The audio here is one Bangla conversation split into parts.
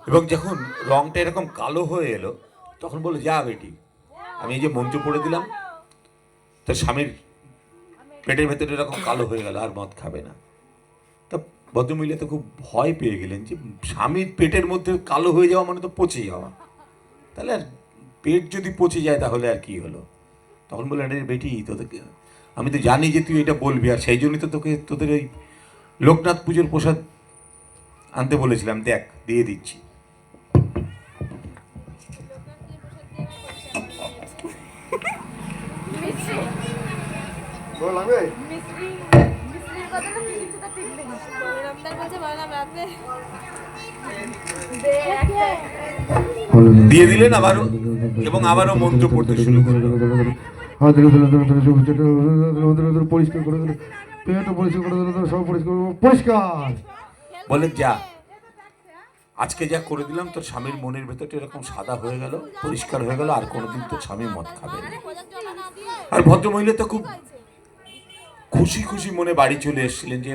এবং যখন রংটা এরকম কালো হয়ে এলো তখন বললো, যা বেটি, আমি এই যে মঞ্চ পড়ে দিলাম, তোর স্বামীর পেটের ভেতরে এরকম কালো হয়ে গেল, আর মদ খাবে না। তা ভদ্রমহিলা তো খুব ভয় পেয়ে গেলেন যে স্বামীর পেটের মধ্যে কালো হয়ে যাওয়া মানে তো পচে যাওয়া, তাহলে আর পেট যদি পচে যায় তাহলে আর কি হলো। তখন বললেন, আরে বেটি, তোদেরকে আমি তো জানি যে তুই এটা বলবি, আর সেই জন্যই তো তোকে তোদের ওই লোকনাথ পুজোর প্রসাদ আনতে বলেছিলাম, দেখ দিয়ে দিচ্ছি। দিয়ে দিলেন আবারও, এবং আবারও মন্ত্র পড়তে শুরু করলো। পরিষ্কার করে দিল, পেটও পরিষ্কার করে দিল, সব পরিষ্কার পরিষ্কার। বলেন, যা, আজকে যা করে দিলাম তোর স্বামীর মনের ভেতরটা এরকম সাদা হয়ে গেল, পরিষ্কার হয়ে গেল, আর কোনোদিন তোর স্বামী মদ খাবে না। আর ভদ্রমহিলা তো খুব খুশি খুশি মনে বাড়ি চলে এসেছিলেন যে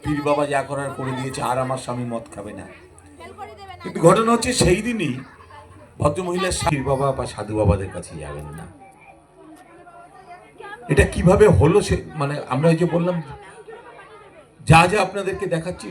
পীর বাবা যা করার করে দিয়েছে, আর আমার স্বামী মদ খাবে না। কিন্তু ঘটনা হচ্ছে সেই দিনই ভদ্রমহিলা পীর বাবা বা সাধু বাবাদের কাছে যাবেন না। এটা কিভাবে হলো সে, মানে আমরা ওই যে বললাম, যা যা আপনাদেরকে দেখাচ্ছি